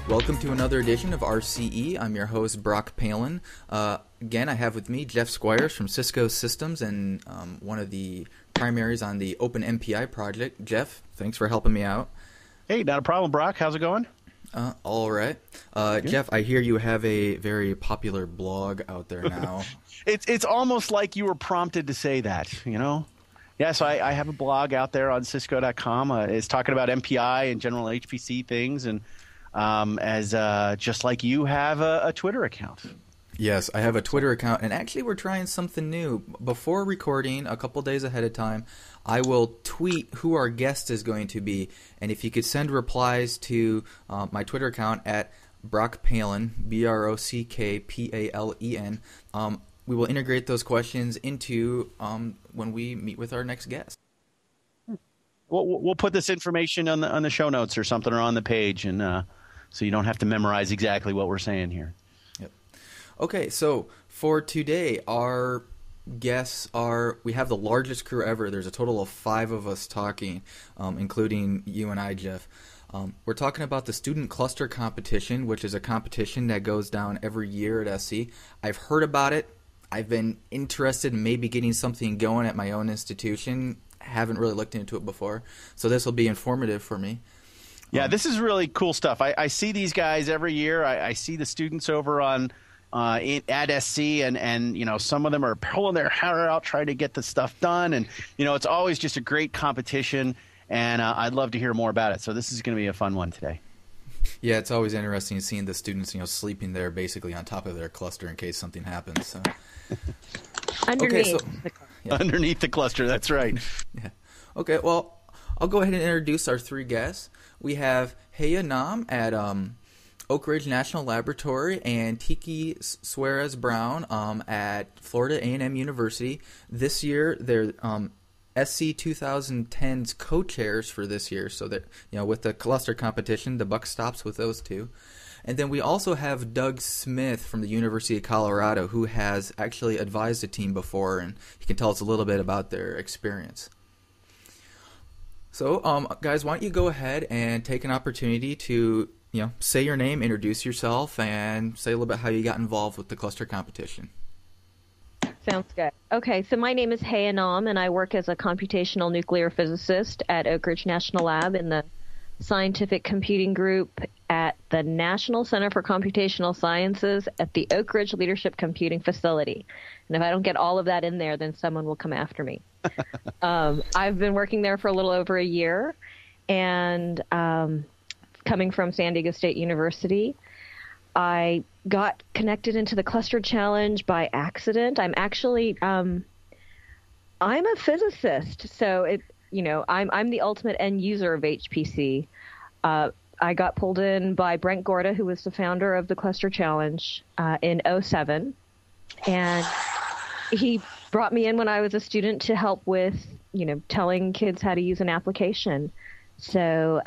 Welcome to another edition of RCE. I'm your host, Brock Palen. Again, I have with me Jeff Squyres from Cisco Systems and one of the primaries on the Open MPI project. Jeff, thanks for helping me out. Hey, not a problem, Brock. How's it going? All right. Jeff, I hear you have a very popular blog out there now. It's almost like you were prompted to say that, you know? Yeah, so I have a blog out there on Cisco.com. It's talking about MPI and general HPC things, and just like you have a Twitter account. Yes, I have a Twitter account, and actually we're trying something new. Before recording, a couple days ahead of time, I will tweet who our guest is going to be, and if you could send replies to my Twitter account at Brock Palen, BrockPalen, we will integrate those questions into when we meet with our next guest. We'll put this information on the show notes or something, or on the page, and so you don't have to memorize exactly what we're saying here. Yep. Okay, so for today, our guests we have the largest crew ever. There's a total of 5 of us talking, including you and I, Jeff. We're talking about the Student Cluster Competition, which is a competition that goes down every year at SC. I've heard about it. I've been interested in maybe getting something going at my own institution. Haven't really looked into it before, so this will be informative for me. Yeah, this is really cool stuff. I see these guys every year. I see the students over at SC, and you know, some of them are pulling their hair out trying to get the stuff done, and you know, it's always just a great competition, and I'd love to hear more about it. So this is going to be a fun one today. Yeah, it's always interesting seeing the students, you know, sleeping there basically on top of their cluster in case something happens. So. Underneath. Okay, yeah. Underneath the cluster, that's right. Yeah. Okay, well, I'll go ahead and introduce our 3 guests. We have Heya Nam at Oak Ridge National Laboratory and Tiki Suarez-Brown at Florida A&M University. This year, they're SC 2010's co-chairs for this year, so that, you know, with the cluster competition, the buck stops with those 2. And then we also have Doug Smith from the University of Colorado, who has actually advised a team before, and he can tell us a little bit about their experience. So, guys, why don't you go ahead and take an opportunity to, you know, say your name, introduce yourself, and say a little bit how you got involved with the cluster competition. Sounds good. Okay, so my name is Heya Nam, and I work as a computational nuclear physicist at Oak Ridge National Lab in the Scientific Computing Group at the National Center for Computational Sciences at the Oak Ridge Leadership Computing Facility. And if I don't get all of that in there, then someone will come after me. I've been working there for a little over a year, and coming from San Diego State University, I got connected into the Cluster Challenge by accident. I'm actually, I'm a physicist, so I'm the ultimate end user of HPC. I got pulled in by Brent Gorda, who was the founder of the Cluster Challenge in 2007, and he brought me in when I was a student to help with, you know, telling kids how to use an application. So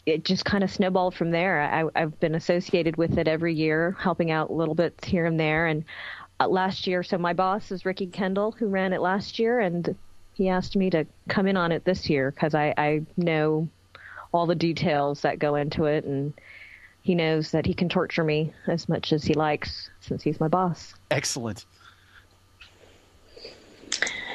it just kind of snowballed from there. I've been associated with it every year, helping out a little bit here and there. And last year, so my boss is Ricky Kendall, who ran it last year, and he asked me to come in on it this year because I know all the details that go into it, and he knows that he can torture me as much as he likes since he's my boss. Excellent.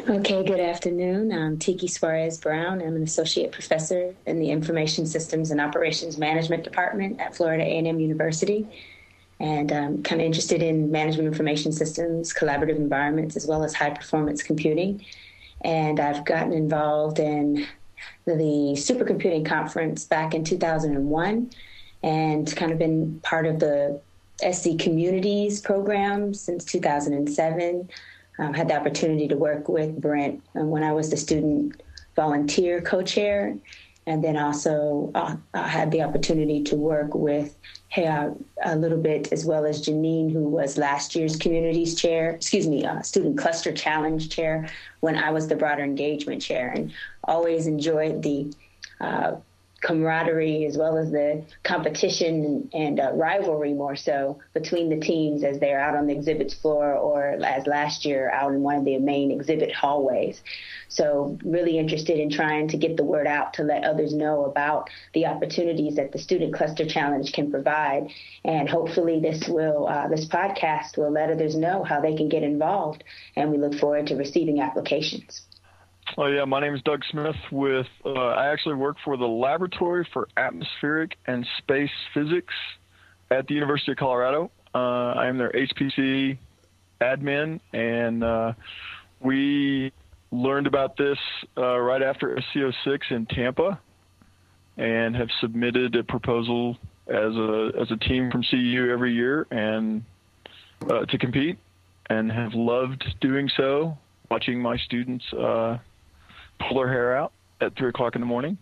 Okay, good afternoon. I'm Tiki Suarez-Brown. I'm an associate professor in the Information Systems and Operations Management Department at Florida A&M University. And I'm kind of interested in management information systems, collaborative environments, as well as high-performance computing. And I've gotten involved in the supercomputing conference back in 2001 and kind of been part of the SC Communities program since 2007. Had the opportunity to work with Brent when I was the student volunteer co-chair, and then also had the opportunity to work with a little bit, as well as Janine, who was last year's communities chair, student cluster challenge chair, when I was the broader engagement chair, and always enjoyed the camaraderie as well as the competition and rivalry more so between the teams as they're out on the exhibits floor or as last year out in one of the main exhibit hallways. So really interested in trying to get the word out to let others know about the opportunities that the Student Cluster Challenge can provide. And hopefully this podcast will let others know how they can get involved. And we look forward to receiving applications. Oh, yeah, my name is Doug Smith I actually work for the Laboratory for Atmospheric and Space Physics at the University of Colorado. I am their HPC admin, and we learned about this right after SCO6 in Tampa and have submitted a proposal as a team from CU every year and to compete, and have loved doing so, watching my students pull their hair out at 3 o'clock in the morning.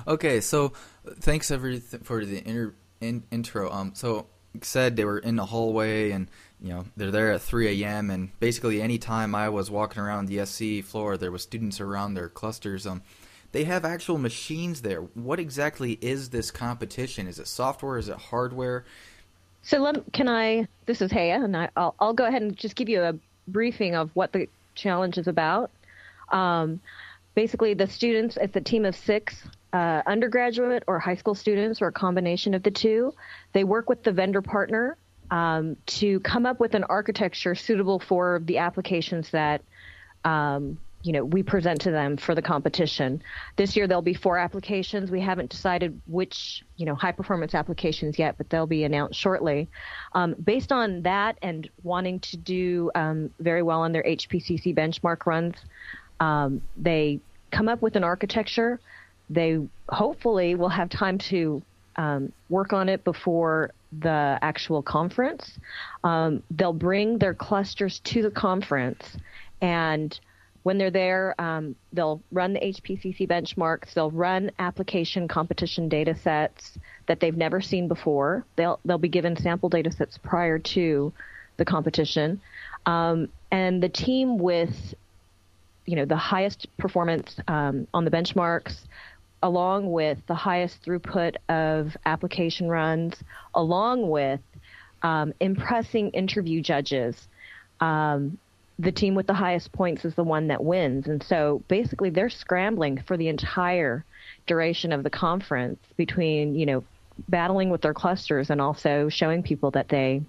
Okay, so thanks for the intro. So said they were in the hallway, and they're there at 3 a.m. and basically any time I was walking around the SC floor, there was students around their clusters. They have actual machines there. What exactly is this competition? Is it software? Is it hardware? So this is Haya, and I'll go ahead and just give you a briefing of what the challenge is about. Basically, the students, it's a team of 6 undergraduate or high school students, or a combination of the two. They work with the vendor partner to come up with an architecture suitable for the applications that we present to them for the competition. This year there'll be 4 applications. We haven't decided which high performance applications yet, but they'll be announced shortly. Based on that and wanting to do very well on their HPCC benchmark runs, they come up with an architecture. They hopefully will have time to work on it before the actual conference. They'll bring their clusters to the conference, and when they're there, they'll run the HPCC benchmarks. They'll run application competition data sets that they've never seen before. They'll be given sample data sets prior to the competition. And the team with the highest performance on the benchmarks, along with the highest throughput of application runs, along with impressing interview judges, the team with the highest points is the one that wins. And so basically they're scrambling for the entire duration of the conference between, battling with their clusters and also showing people that they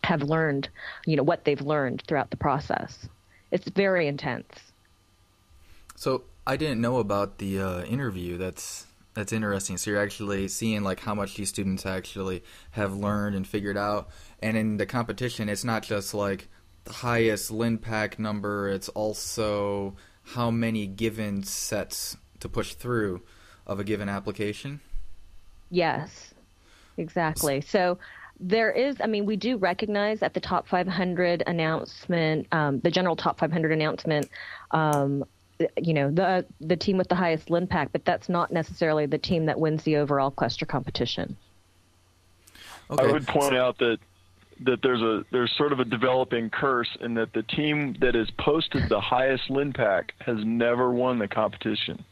have learned, what they've learned throughout the process. It's very intense. So I didn't know about the interview. That's interesting. So you're actually seeing how much these students actually have learned and figured out. And in the competition, it's not just the highest LINPACK number. It's also how many given sets to push through of a given application. Yes, exactly. So there is, we do recognize at the top 500 announcement, the general top 500 announcement, the team with the highest LINPACK, but that's not necessarily the team that wins the overall cluster competition. Okay. I would point out that there's sort of a developing curse in that the team that has posted the highest LINPACK has never won the competition.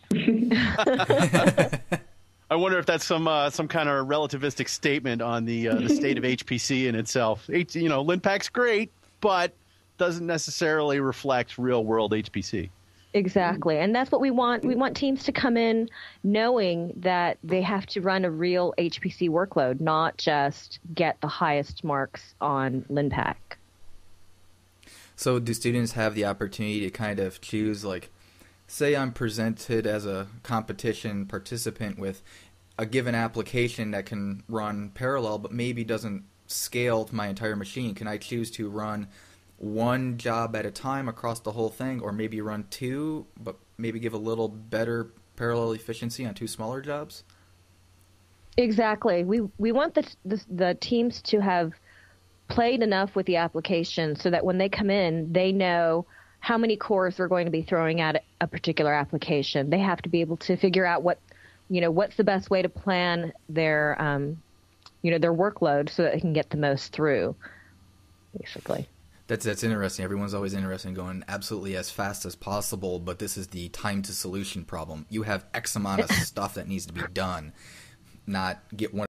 I wonder if that's some kind of relativistic statement on the state of HPC in itself. LINPACK's great, but doesn't necessarily reflect real world HPC. Exactly. And that's what we want. We want teams to come in knowing that they have to run a real HPC workload, not just get the highest marks on LINPACK. So do students have the opportunity to kind of choose, say I'm presented as a competition participant with a given application that can run parallel but maybe doesn't scale to my entire machine. Can I choose to run one job at a time across the whole thing, or maybe run 2, but maybe give a little better parallel efficiency on 2 smaller jobs? Exactly. We want the teams to have played enough with the application so that when they come in, they know how many cores they're going to be throwing at a particular application. They have to be able to figure out what's the best way to plan their their workload so that they can get the most through, basically. That's interesting. Everyone's always interested in going absolutely as fast as possible, but this is the time to solution problem. You have X amount of stuff that needs to be done, not get one